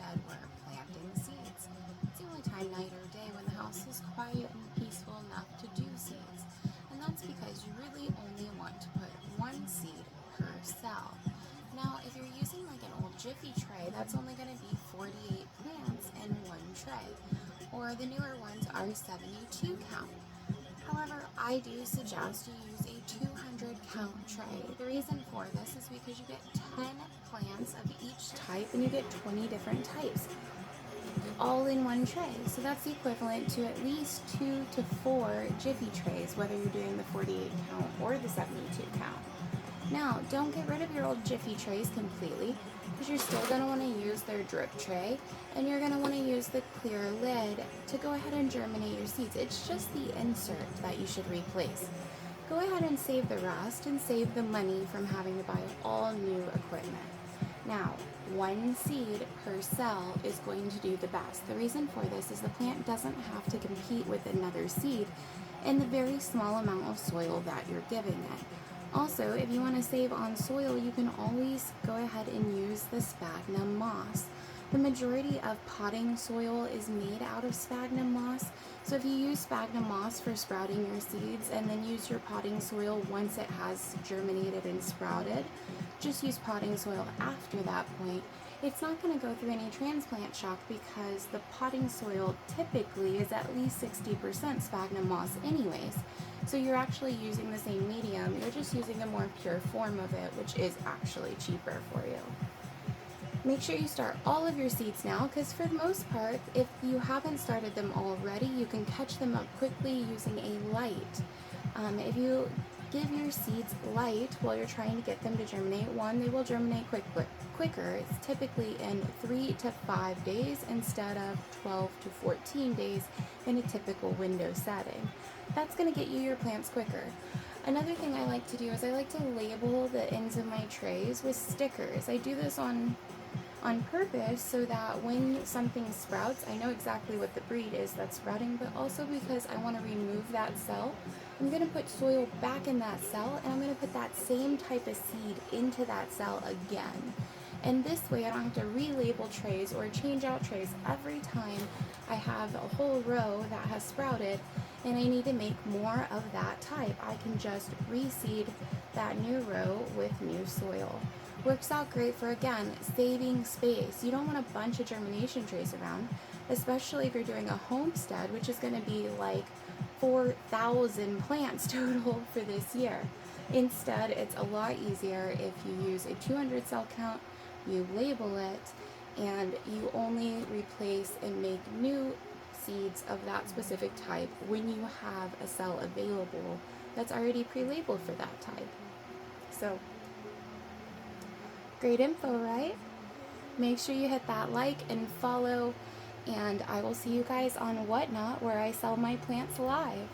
instead were planting seeds. It's the only time, night or day, when the house is quiet and peaceful enough to do seeds. And that's because you really only want to put one seed per cell. Now, if you're using like an old Jiffy tray, that's only going to be 48 plants in one tray. Or the newer ones are 72 count. However, I do suggest you use a 200 count tray. The reason for this is because you get 10 plants of each type and you get 20 different types all in one tray. So that's the equivalent to at least 2 to 4 Jiffy trays, whether you're doing the 48 count or the 72 count. Now, don't get rid of your old Jiffy trays completely, because you're still going to want to use their drip tray, and you're going to want to use the clear lid to go ahead and germinate your seeds. It's just the insert that you should replace. Go ahead and save the rest and save the money from having to buy all new equipment. Now, one seed per cell is going to do the best. The reason for this is the plant doesn't have to compete with another seed in the very small amount of soil that you're giving it. Also, if you want to save on soil, you can always go ahead and use the sphagnum moss. The majority of potting soil is made out of sphagnum moss, so if you use sphagnum moss for sprouting your seeds and then use your potting soil once it has germinated and sprouted, just use potting soil after that point. It's not going to go through any transplant shock because the potting soil typically is at least 60% sphagnum moss anyways. So you're actually using the same medium, you're just using a more pure form of it, which is actually cheaper for you. Make sure you start all of your seeds now, because for the most part, if you haven't started them already, you can catch them up quickly using a light. If you give your seeds light while you're trying to get them to germinate, one, they will germinate quicker. It's typically in 3 to 5 days instead of 12 to 14 days in a typical window setting. That's going to get you your plants quicker. Another thing I like to do is I like to label the ends of my trays with stickers. I do this on purpose so that when something sprouts, I know exactly what the breed is that's sprouting, but also because I want to remove that cell, I'm going to put soil back in that cell, and I'm going to put that same type of seed into that cell again. And this way I don't have to relabel trays or change out trays every time I have a whole row that has sprouted and I need to make more of that type. I can just reseed that new row with new soil. Works out great for, again, saving space. You don't want a bunch of germination trays around, especially if you're doing a homestead, which is going to be like 4,000 plants total for this year. Instead, it's a lot easier if you use a 200 cell count, you label it, and you only replace and make new seeds of that specific type when you have a cell available that's already pre-labeled for that type. So, great info, right? Make sure you hit that like and follow, and I will see you guys on Whatnot, where I sell my plants live.